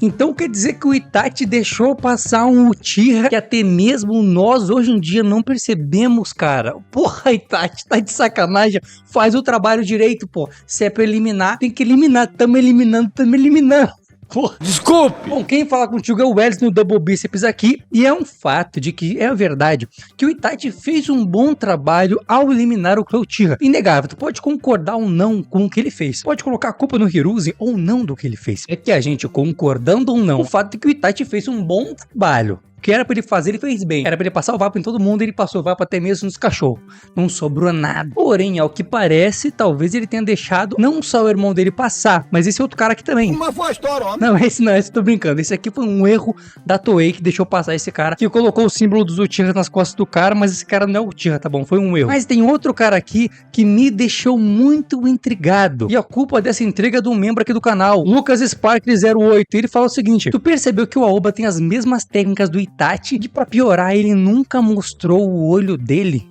Então quer dizer que o Itachi deixou passar um Uchiha que até mesmo nós hoje em dia não percebemos, cara. Porra, Itachi, tá de sacanagem. Faz o trabalho direito, pô. Se é pra eliminar, tem que eliminar. Tamo eliminando. Porra. Desculpe! Bom, quem fala contigo é o Wesley no Double Biceps aqui, e é um fato de que é verdade que o Itachi fez um bom trabalho ao eliminar o Uchiha. Inegável, tu pode concordar ou não com o que ele fez, pode colocar a culpa no Hiruzen ou não do que ele fez. É que a gente, concordando ou não, o fato é que o Itachi fez um bom trabalho. O que era pra ele fazer, ele fez bem. Era pra ele passar o vapo em todo mundo, ele passou o vapo até mesmo nos cachorros. Não sobrou nada. Porém, ao que parece, talvez ele tenha deixado não só o irmão dele passar, mas esse outro cara aqui também. Mas foi a história, homem. Não, esse eu tô brincando. Esse aqui foi um erro da Toei que deixou passar esse cara, que colocou o símbolo dos Uchihas nas costas do cara, mas esse cara não é o Uchiha, tá bom? Foi um erro. Mas tem outro cara aqui que me deixou muito intrigado. E a culpa dessa intriga é de um membro aqui do canal, Lucas Sparkle08. Ele fala o seguinte: tu percebeu que o Aoba tem as mesmas técnicas do Itachi e pra piorar, ele nunca mostrou o olho dele?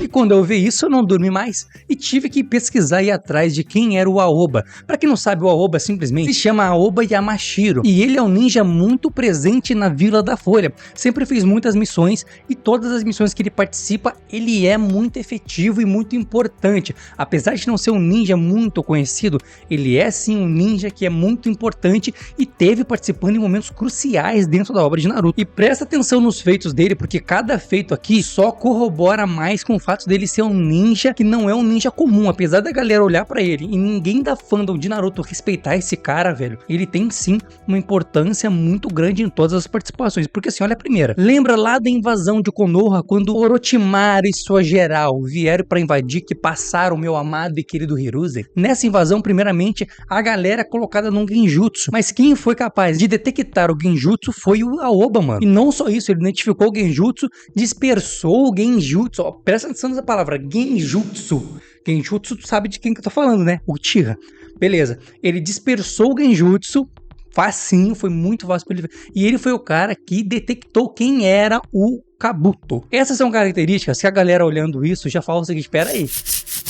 E quando eu vi isso, eu não dormi mais e tive que pesquisar e ir atrás de quem era o Aoba. Pra quem não sabe, o Aoba simplesmente se chama Aoba Yamashiro e ele é um ninja muito presente na Vila da Folha. Sempre fez muitas missões e todas as missões que ele participa, ele é muito efetivo e muito importante. Apesar de não ser um ninja muito conhecido, ele é sim um ninja que é muito importante e teve participando em momentos cruciais dentro da obra de Naruto. E presta atenção nos feitos dele, porque cada feito aqui só corrobora mais com o fato dele ser um ninja que não é um ninja comum. Apesar da galera olhar pra ele e ninguém da fandom de Naruto respeitar esse cara, velho, ele tem sim uma importância muito grande em todas as participações. Porque assim, olha a primeira. Lembra lá da invasão de Konoha, quando Orochimaru e sua geral vieram pra invadir, que passaram o meu amado e querido Hiruzen? Nessa invasão, primeiramente, a galera é colocada num genjutsu. Mas quem foi capaz de detectar o genjutsu foi o Aoba, mano. E não só isso, ele identificou o genjutsu, dispersou o genjutsu. Ó, presta atenção nessa palavra, genjutsu. Genjutsu, tu sabe de quem que eu tô falando, né? Uchiha. Beleza. Ele dispersou o genjutsu, facinho, foi muito fácil pra ele ver. E ele foi o cara que detectou quem era o Kabuto. Essas são características que a galera olhando isso já fala o seguinte: espera aí.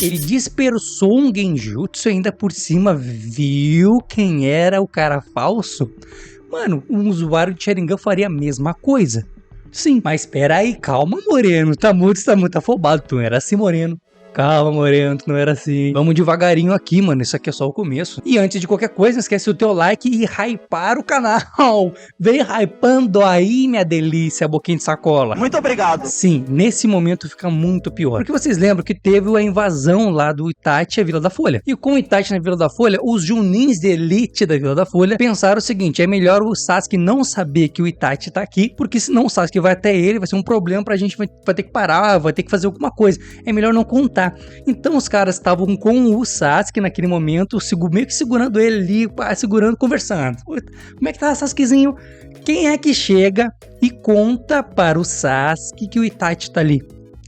Ele dispersou um genjutsu e ainda por cima viu quem era o cara falso? Mano, um usuário de Sharingan faria a mesma coisa. Sim, mas espera aí, calma, Moreno, tá muito afobado, tu não era assim, Moreno. Calma, Moreno, tu não era assim. Vamos devagarinho aqui, mano, isso aqui é só o começo. E antes de qualquer coisa, não esquece o teu like e hypar o canal. Vem hypando aí, minha delícia, boquinha de sacola. Muito obrigado. Sim, nesse momento fica muito pior. Porque vocês lembram que teve a invasão lá do Itachi à Vila da Folha. E com o Itachi na Vila da Folha, os Junins de elite da Vila da Folha pensaram o seguinte: é melhor o Sasuke não saber que o Itachi tá aqui, porque senão o Sasuke vai até ele, vai ser um problema pra gente, vai ter que parar, vai ter que fazer alguma coisa. É melhor não contar. Então os caras estavam com o Sasuke naquele momento, meio que segurando ele ali, segurando, conversando. Como é que tá, Sasukezinho? Quem é que chega e conta para o Sasuke que o Itachi tá ali?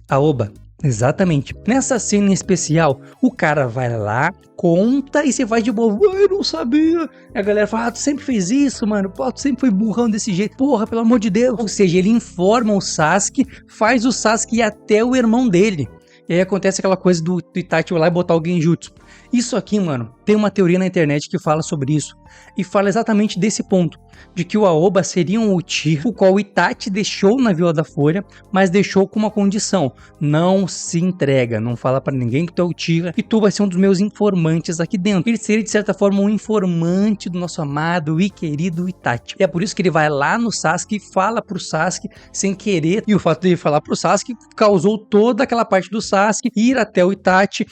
Aoba. Exatamente. Nessa cena em especial, o cara vai lá, conta e você vai de boa. Eu não sabia. A galera fala: tu sempre fez isso, mano. Pô, tu sempre foi burrão desse jeito. Porra, pelo amor de Deus. Ou seja, ele informa o Sasuke, faz o Sasuke ir até o irmão dele. E aí acontece aquela coisa do Itachi ir lá e botar o genjutsu. Isso aqui, mano, tem uma teoria na internet que fala sobre isso. E fala exatamente desse ponto. De que o Aoba seria um Uchiha, o qual o Itachi deixou na Vila da Folha, mas deixou com uma condição: não se entrega, não fala pra ninguém que tu é Uchiha e tu vai ser um dos meus informantes aqui dentro. Ele seria de certa forma um informante do nosso amado e querido Itachi. E é por isso que ele vai lá no Sasuke e fala pro Sasuke sem querer, e o fato de ele falar pro Sasuke causou toda aquela parte do Sasuke ir até o Itachi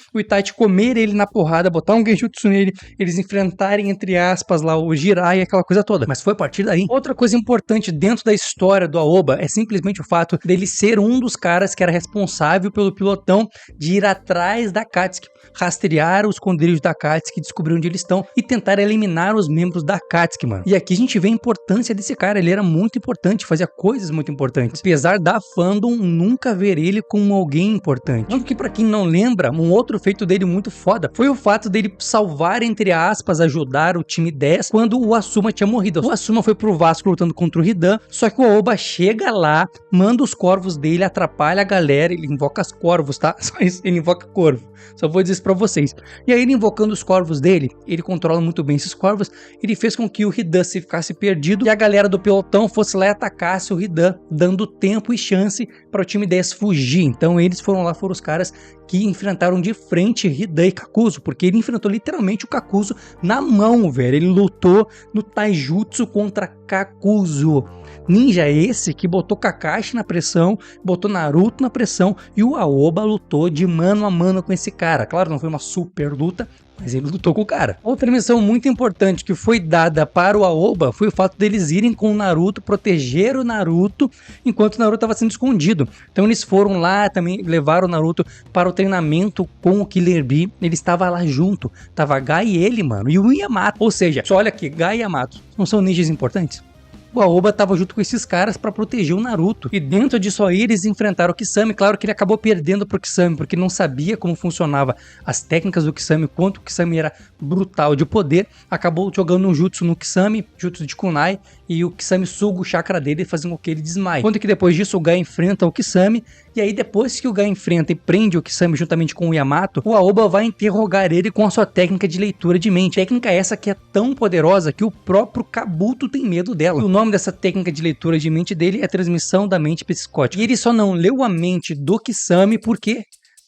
comer ele na porrada, botar um genjutsu nele, eles enfrentarem, entre aspas, lá o Jiraiya, aquela coisa toda. Mas foi a partir daí. Outra coisa importante dentro da história do Aoba é simplesmente o fato dele ser um dos caras que era responsável pelo pilotão de ir atrás da Akatsuki, rastrear os esconderijos da Akatsuki, descobrir onde eles estão e tentar eliminar os membros da Akatsuki, mano. E aqui a gente vê a importância desse cara. Ele era muito importante, fazia coisas muito importantes, apesar da fandom nunca ver ele como alguém importante. Tanto que, pra quem não lembra, um outro feito dele muito foda foi o fato dele salvar, entre aspas, ajudar o time 10 quando o Asuma tinha morrido. O Asuma foi pro Vasco lutando contra o Hidan, só que o Aoba chega lá, manda os corvos dele, atrapalha a galera, ele invoca os corvos, tá? Só isso, ele invoca corvo. Só vou dizer isso pra vocês. E aí ele invocando os corvos dele, ele controla muito bem esses corvos, ele fez com que o Hidan se ficasse perdido e a galera do pelotão fosse lá e atacasse o Hidan, dando tempo e chance para o time 10 fugir. Então eles foram lá, foram os caras que enfrentaram de frente Hidan e Kakuzu, porque ele enfrentou literalmente o Kakuzu na mão, velho. Ele lutou no Taijutsu contra Kakuzu. Ninja esse que botou Kakashi na pressão, botou Naruto na pressão e o Aoba lutou de mano a mano com esse cara. Claro, não foi uma super luta, mas ele lutou com o cara. Outra missão muito importante que foi dada para o Aoba foi o fato deles irem com o Naruto, proteger o Naruto, enquanto o Naruto estava sendo escondido. Então eles foram lá também, levaram o Naruto para o treinamento com o Killer Bee. Ele estava lá junto, tava Gai e ele, mano, e o Yamato. Ou seja, só olha aqui, Gai e Yamato não são ninjas importantes? O Aoba tava junto com esses caras pra proteger o Naruto. E dentro disso aí eles enfrentaram o Kisame. Claro que ele acabou perdendo pro Kisame, porque não sabia como funcionava as técnicas do Kisame, quanto o Kisame era brutal de poder. Acabou jogando um jutsu no Kisame, jutsu de Kunai, e o Kisame suga o chakra dele, fazendo com que ele desmaie. Quando que depois disso o Gai enfrenta o Kisame, e aí depois que o Gai enfrenta e prende o Kisame juntamente com o Yamato, o Aoba vai interrogar ele com a sua técnica de leitura de mente. Técnica essa que é tão poderosa que o próprio Kabuto tem medo dela. O nome dessa técnica de leitura de mente dele é transmissão da mente psicótica. E ele só não leu a mente do Kisame, por quê?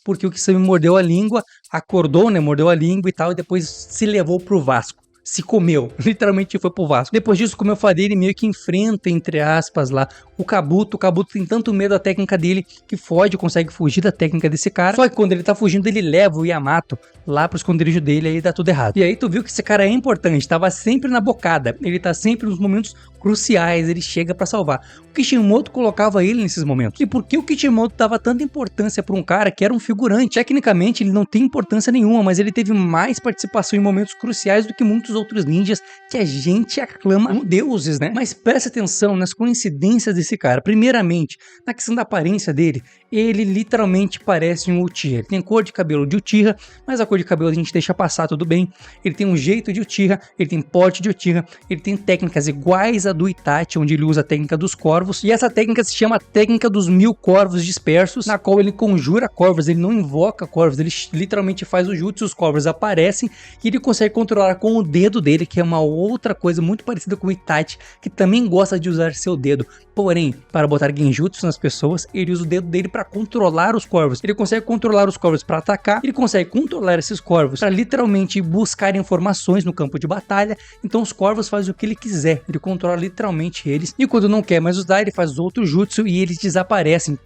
Porque o Kisame mordeu a língua, acordou, né, mordeu a língua e tal, e depois se levou pro Vasco. Se comeu, literalmente foi pro Vasco. Depois disso, como eu falei, ele meio que enfrenta, entre aspas, lá, o Kabuto. O Kabuto tem tanto medo da técnica dele que foge, consegue fugir da técnica desse cara. Só que quando ele tá fugindo, ele leva o Yamato lá pro esconderijo dele, aí dá tudo errado. E aí tu viu que esse cara é importante, tava sempre na bocada, ele tá sempre nos momentos cruciais, ele chega pra salvar. O Kishimoto colocava ele nesses momentos. E por que o Kishimoto dava tanta importância pra um cara que era um figurante? Tecnicamente ele não tem importância nenhuma, mas ele teve mais participação em momentos cruciais do que muitos outros ninjas que a gente aclama como deuses, né? Mas presta atenção nas coincidências desse cara. Primeiramente, na questão da aparência dele, ele literalmente parece um Uchiha. Ele tem cor de cabelo de Uchiha, mas a cor de cabelo a gente deixa passar, tudo bem. Ele tem um jeito de Uchiha, ele tem porte de Uchiha, ele tem técnicas iguais a do Itachi, onde ele usa a técnica dos corvos, e essa técnica se chama técnica dos 1000 corvos dispersos, na qual ele conjura corvos, ele não invoca corvos, ele literalmente faz o jutsu, os corvos aparecem, e ele consegue controlar com o dedo dele, que é uma outra coisa muito parecida com o Itachi, que também gosta de usar seu dedo. Porém, para botar genjutsu nas pessoas, ele usa o dedo dele para controlar os corvos. Ele consegue controlar os corvos para atacar, ele consegue controlar esses corvos para literalmente buscar informações no campo de batalha. Então os corvos fazem o que ele quiser, ele controla literalmente eles. E quando não quer mais usar, ele faz outro jutsu e eles desaparecem,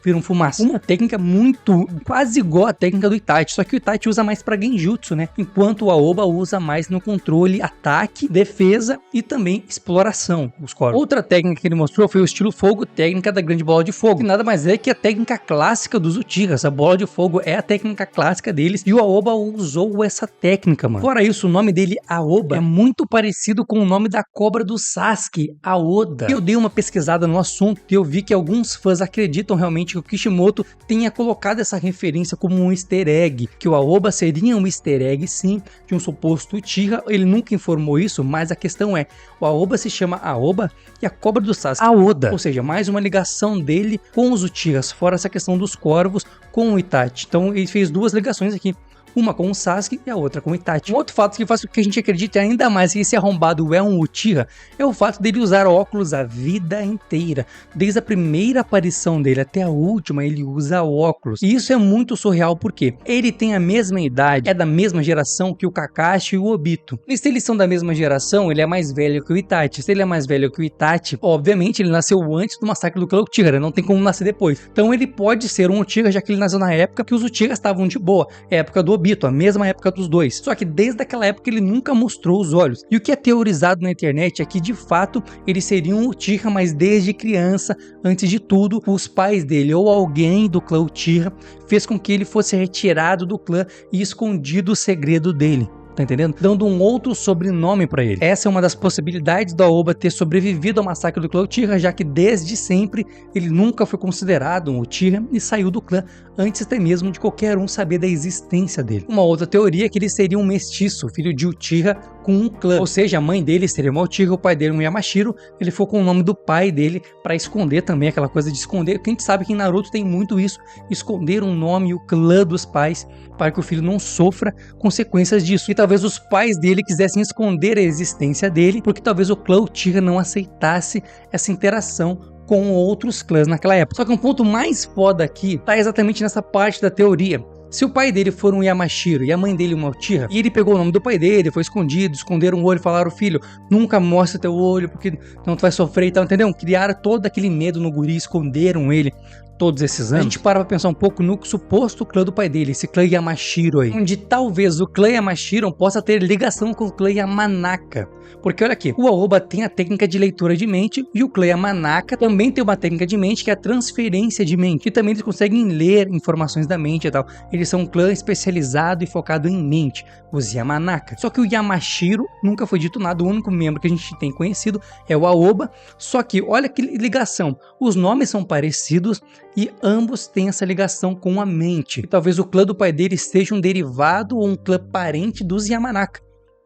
viram fumaça. Uma técnica muito, quase igual a técnica do Itachi, só que o Itachi usa mais pra genjutsu, né? Enquanto o Aoba usa mais no controle, ataque, defesa e também exploração, os corvos. Outra técnica que ele mostrou foi o estilo fogo, técnica da grande bola de fogo, que nada mais é que a técnica clássica dos Uchihas. A bola de fogo é a técnica clássica deles e o Aoba usou essa técnica, mano. Fora isso, o nome dele, Aoba, é muito parecido com o nome da cobra do Sasuke, a Oda. Eu dei uma pesquisada no assunto e eu vi que alguns fãs acreditam realmente que o Kishimoto tenha colocado essa referência como um easter egg, que o Aoba seria um easter egg sim, de um suposto Uchiha. Ele nunca informou isso, mas a questão é, o Aoba se chama Aoba e a cobra do Sasuke, a Oda. Ou seja, mais uma ligação dele com os Uchihas, fora essa questão dos corvos com o Itachi. Então ele fez duas ligações aqui. Uma com o Sasuke e a outra com o Itachi. Um outro fato que faz com que a gente acredite ainda mais que esse arrombado é um Uchiha é o fato dele usar óculos a vida inteira. Desde a primeira aparição dele até a última, ele usa óculos. E isso é muito surreal porque ele tem a mesma idade, é da mesma geração que o Kakashi e o Obito. E se eles são da mesma geração, ele é mais velho que o Itachi. Se ele é mais velho que o Itachi, obviamente ele nasceu antes do massacre do clã Uchiha, né? Não tem como nascer depois. Então ele pode ser um Uchiha, já que ele nasceu na época que os Uchihas estavam de boa. Época do Obito, a mesma época dos dois. Só que desde aquela época ele nunca mostrou os olhos. E o que é teorizado na internet é que de fato ele seria um Uchiha, mas desde criança, antes de tudo, os pais dele ou alguém do clã Uchiha fez com que ele fosse retirado do clã e escondido o segredo dele. Tá entendendo? Dando um outro sobrenome pra ele. Essa é uma das possibilidades do Aoba ter sobrevivido ao massacre do clã Uchiha, já que desde sempre ele nunca foi considerado um Uchiha e saiu do clã antes até mesmo de qualquer um saber da existência dele. Uma outra teoria é que ele seria um mestiço, filho de Uchiha com um clã, ou seja, a mãe dele seria uma Uchiha, o pai dele um Yamashiro, ele ficou com o nome do pai dele para esconder também, aquela coisa de esconder, que a gente sabe que em Naruto tem muito isso, esconder um nome e o clã dos pais, para que o filho não sofra consequências disso. E talvez os pais dele quisessem esconder a existência dele, porque talvez o clã Uchiha não aceitasse essa interação com outros clãs naquela época. Só que um ponto mais foda aqui tá exatamente nessa parte da teoria. Se o pai dele for um Yamashiro e a mãe dele uma Uchiha, e ele pegou o nome do pai dele, foi escondido, esconderam o olho, falaram: filho, nunca mostra teu olho, porque não tu vai sofrer e tal, entendeu? Criaram todo aquele medo no guri, esconderam ele todos esses anos. A gente para pra pensar um pouco no suposto clã do pai dele, esse clã Yamashiro aí, onde talvez o clã Yamashiro possa ter ligação com o clã Yamanaka. Porque olha aqui, o Aoba tem a técnica de leitura de mente e o clã Yamanaka também tem uma técnica de mente que é a transferência de mente, e também eles conseguem ler informações da mente e tal. Eles são um clã especializado e focado em mente, os Yamanaka. Só que o Yamashiro nunca foi dito nada, o único membro que a gente tem conhecido é o Aoba. Só que olha que ligação, os nomes são parecidos e ambos têm essa ligação com a mente. E talvez o clã do pai dele seja um derivado ou um clã parente dos Yamanaka.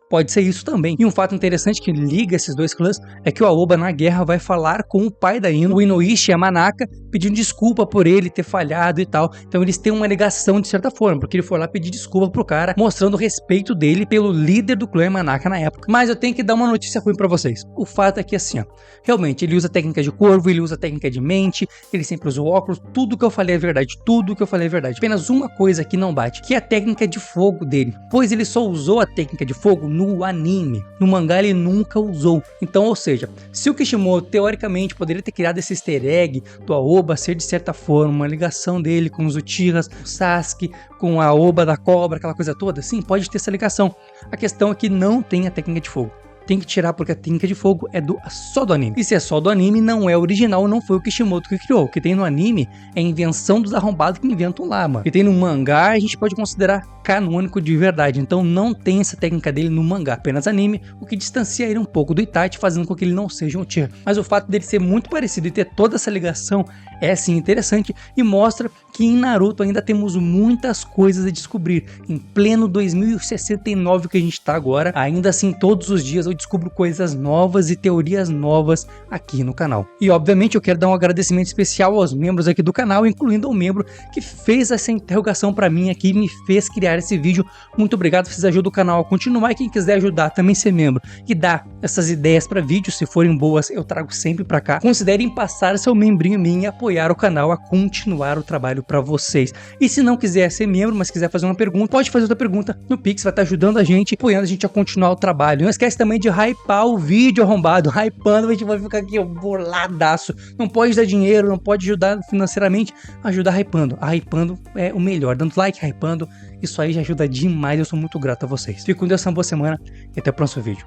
Pode ser isso também. E um fato interessante que liga esses dois clãs é que o Aoba na guerra vai falar com o pai da Ino, o Inoishi Yamanaka, pedindo desculpa por ele ter falhado e tal. Então eles têm uma ligação de certa forma, porque ele foi lá pedir desculpa pro cara, mostrando o respeito dele pelo líder do clã Yamanaka na época. Mas eu tenho que dar uma notícia ruim pra vocês. O fato é que assim, ó, realmente ele usa técnica de corvo, ele usa técnica de mente, ele sempre usa óculos, tudo que eu falei é verdade, tudo que eu falei é verdade. Apenas uma coisa que não bate, que é a técnica de fogo dele, pois ele só usou a técnica de fogo no anime. No mangá ele nunca usou. Então, ou seja, se o Kishimoto teoricamente poderia ter criado esse easter egg do Aoba ser de certa forma uma ligação dele com os Uchihas, o Sasuke, com a Aoba da cobra, aquela coisa toda, sim, pode ter essa ligação. A questão é que não tem a técnica de fogo. Tem que tirar porque a técnica de fogo é só do anime. E se é só do anime, não é original, não foi o Kishimoto que criou. O que tem no anime é a invenção dos arrombados que inventam lá, mano. O que tem no mangá a gente pode considerar canônico de verdade. Então não tem essa técnica dele no mangá, apenas anime, o que distancia ele um pouco do Itachi, fazendo com que ele não seja um Uchiha. Mas o fato dele ser muito parecido e ter toda essa ligação é sim interessante e mostra que em Naruto ainda temos muitas coisas a descobrir. Em pleno 2069 que a gente tá agora, ainda assim todos os dias eu descubro coisas novas e teorias novas aqui no canal. E obviamente eu quero dar um agradecimento especial aos membros aqui do canal, incluindo o membro que fez essa interrogação para mim aqui e me fez criar esse vídeo. Muito obrigado, vocês ajudam o canal a continuar, e quem quiser ajudar também ser membro e dar essas ideias para vídeos, se forem boas eu trago sempre para cá. Considerem passar seu membrinho em mim e apoiar o canal a continuar o trabalho para vocês. E se não quiser ser membro, mas quiser fazer uma pergunta, pode fazer outra pergunta no Pix, vai estar ajudando a gente, apoiando a gente a continuar o trabalho. Não esquece também de hypar o vídeo arrombado, hypando, a gente vai ficar aqui boladaço. Não pode dar dinheiro, não pode ajudar financeiramente, ajudar hypando. A hypando é o melhor, dando like, hypando, isso aí já ajuda demais, eu sou muito grato a vocês. Fique com Deus, uma boa semana e até o próximo vídeo.